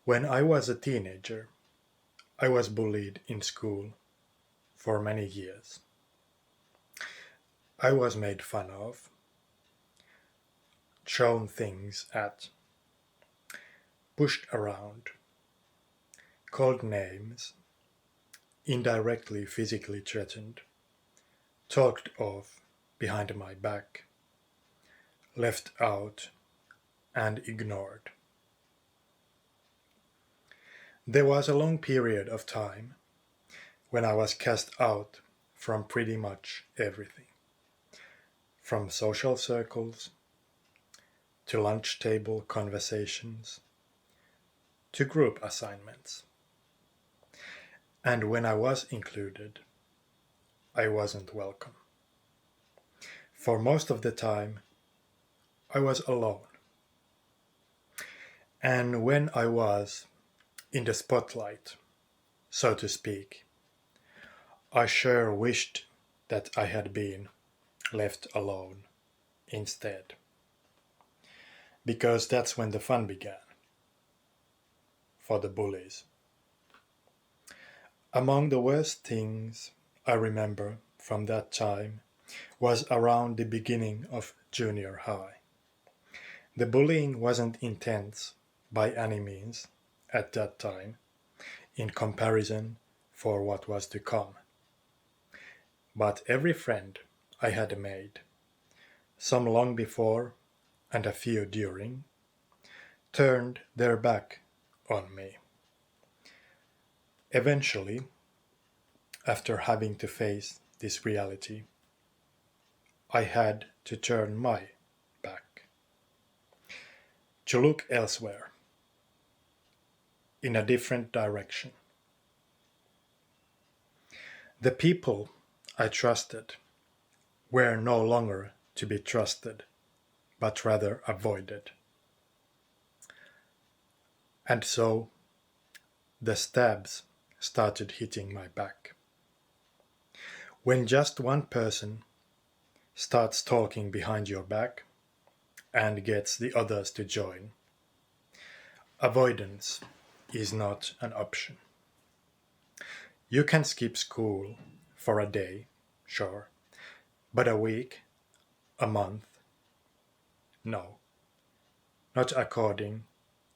When I was a teenager, I was bullied in school for many years. I was made fun of, shown things at, pushed around, called names, indirectly physically threatened, talked of behind my back, left out, and ignored. There was a long period of time when I was cast out from pretty much everything, from social circles to lunch table conversations to group assignments. And when I was included, I wasn't welcome. For most of the time, I was alone. And when I was in the spotlight, so to speak, I sure wished that I had been left alone instead. Because that's when the fun began for the bullies. Among the worst things I remember from that time was around the beginning of junior high. The bullying wasn't intense by any means at that time in comparison for what was to come. But every friend I had made, some long before and a few during, turned their back on me. Eventually, after having to face this reality, I had to turn my back, to look elsewhere, in a different direction. The people I trusted were no longer to be trusted, but rather avoided. And so the stabs started hitting my back. When just one person starts talking behind your back and gets the others to join, avoidance is not an option. You can skip school for a day, sure, but a week, a month, no, not according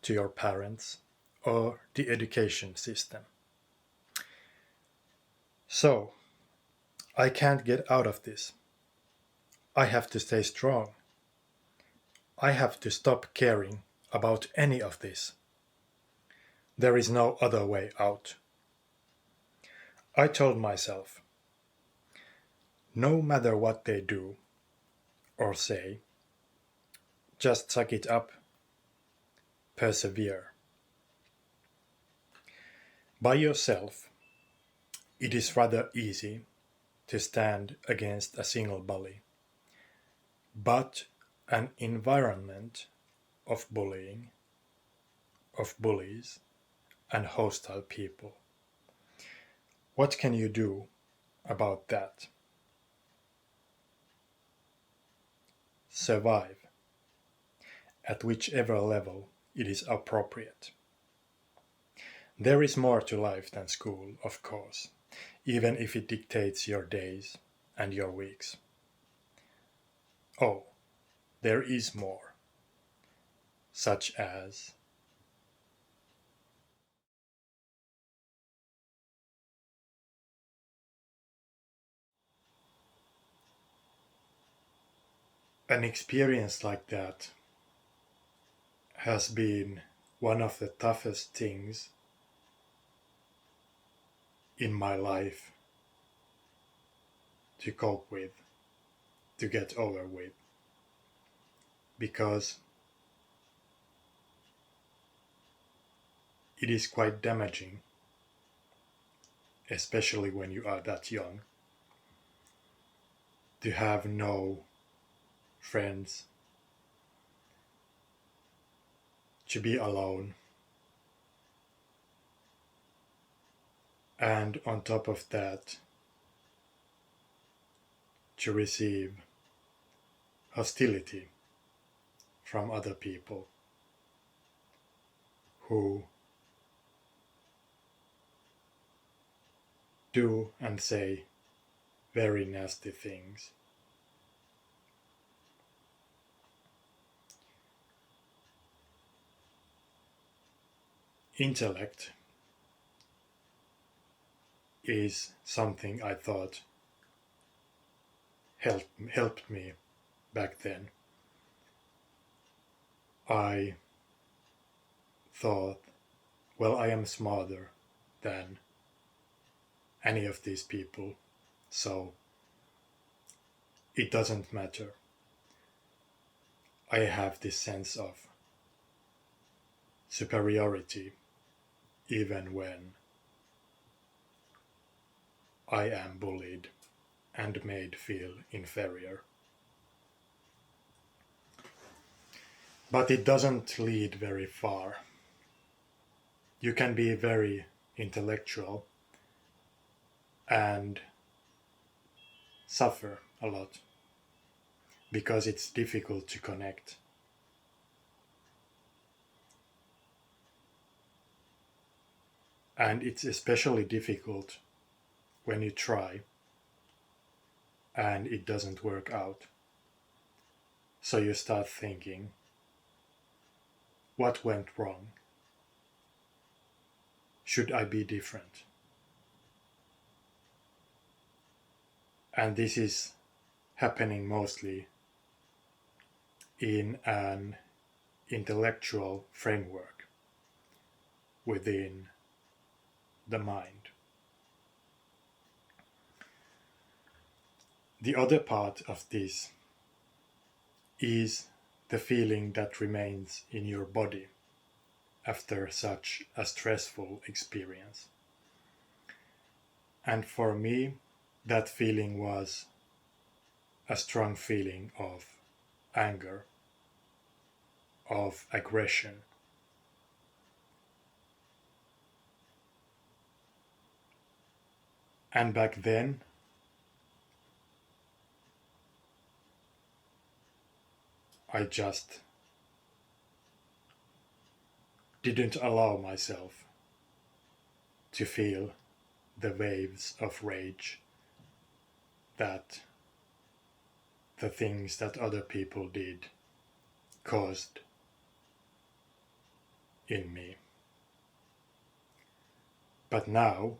to your parents or the education system. So, I can't get out of this. I have to stay strong. I have to stop caring about any of this. There is no other way out. I told myself, no matter what they do or say, just suck it up, persevere. By yourself, it is rather easy to stand against a single bully, but an environment of bullying, of bullies, and hostile people. What can you do about that? Survive at whichever level it is appropriate. There is more to life than school, of course, even if it dictates your days and your weeks. Oh, there is more, such as an experience like that has been one of the toughest things in my life to cope with, to get over with, because it is quite damaging, especially when you are that young, to have no friends, to be alone, and on top of that, to receive hostility from other people who do and say very nasty things. Intellect is something I thought helped me back then. I thought, well, I am smarter than any of these people, so it doesn't matter. I have this sense of superiority even when I am bullied and made feel inferior. But it doesn't lead very far. You can be very intellectual and suffer a lot because it's difficult to connect. And it's especially difficult when you try and it doesn't work out. So you start thinking, what went wrong? Should I be different? And this is happening mostly in an intellectual framework within the mind. The other part of this is the feeling that remains in your body after such a stressful experience. And for me, that feeling was a strong feeling of anger, of aggression. And back then, I just didn't allow myself to feel the waves of rage that the things that other people did caused in me. But now,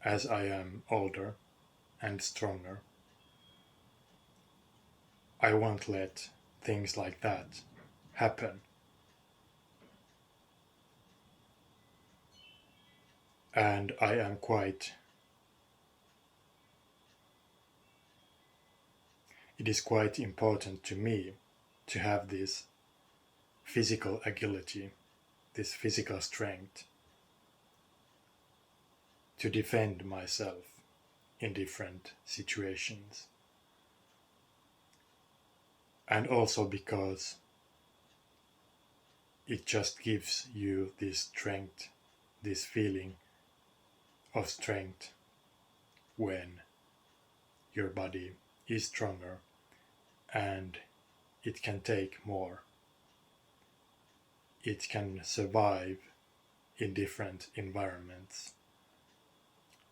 as I am older and stronger, I won't let things like that happen. And I am it is quite important to me to have this physical agility, this physical strength to defend myself in different situations. And also because it just gives you this strength, this feeling of strength when your body is stronger and it can take more. It can survive in different environments,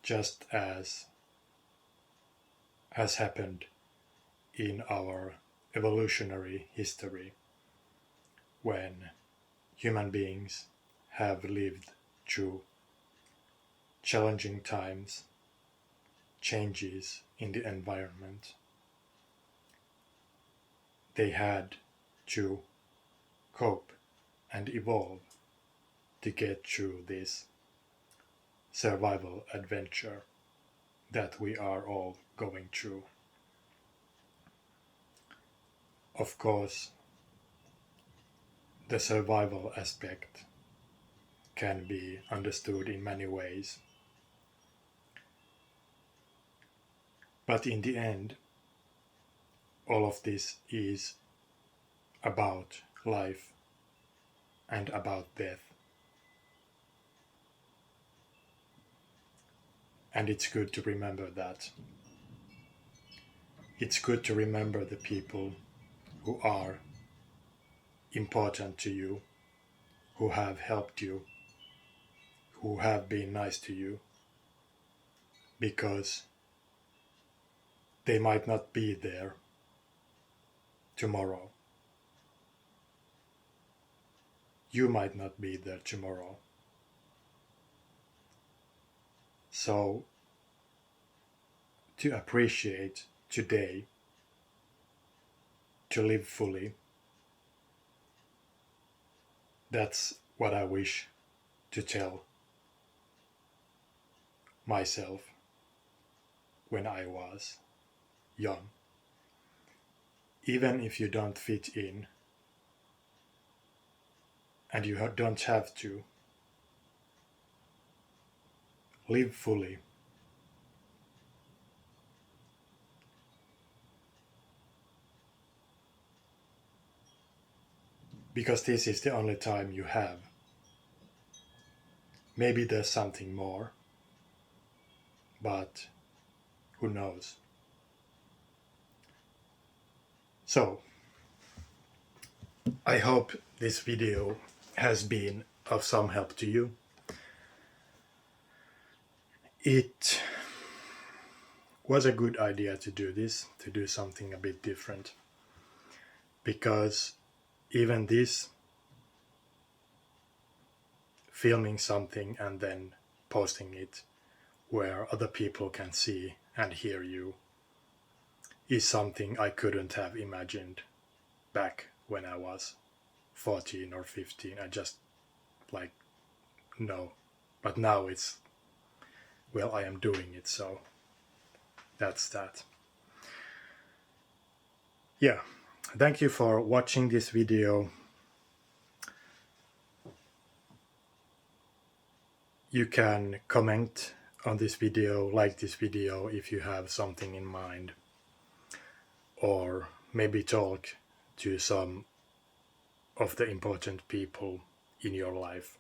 just as has happened in our evolutionary history when human beings have lived through challenging times, changes in the environment. They had to cope and evolve to get through this survival adventure that we are all going through. Of course, the survival aspect can be understood in many ways. But in the end, all of this is about life and about death. And it's good to remember that. It's good to remember the people who are important to you, who have helped you, who have been nice to you, because they might not be there tomorrow. You might not be there tomorrow. So, to appreciate today, to live fully, that's what I wish to tell myself when I was young. Even if you don't fit in, and you don't have to, live fully. Because this is the only time you have. Maybe there's something more, but who knows? So, I hope this video has been of some help to you. It was a good idea to do this, to do something a bit different, because even this, filming something and then posting it where other people can see and hear you, is something I couldn't have imagined back when I was 14 or 15. I just no. But now it's, well, I am doing it, so that's that. Yeah, thank you for watching this video. You can comment on this video, like this video if you have something in mind, or maybe talk to some of the important people in your life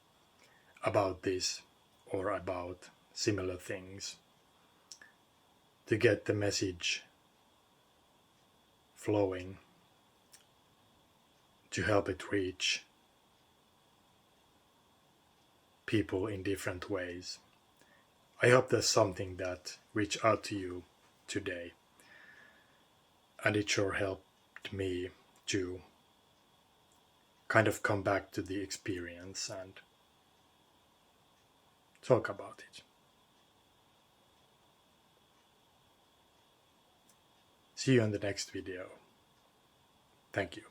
about this or about similar things, to get the message flowing, to help it reach people in different ways. I hope there's something that reached out to you today, and it sure helped me to kind of come back to the experience and talk about it. See you in the next video. Thank you.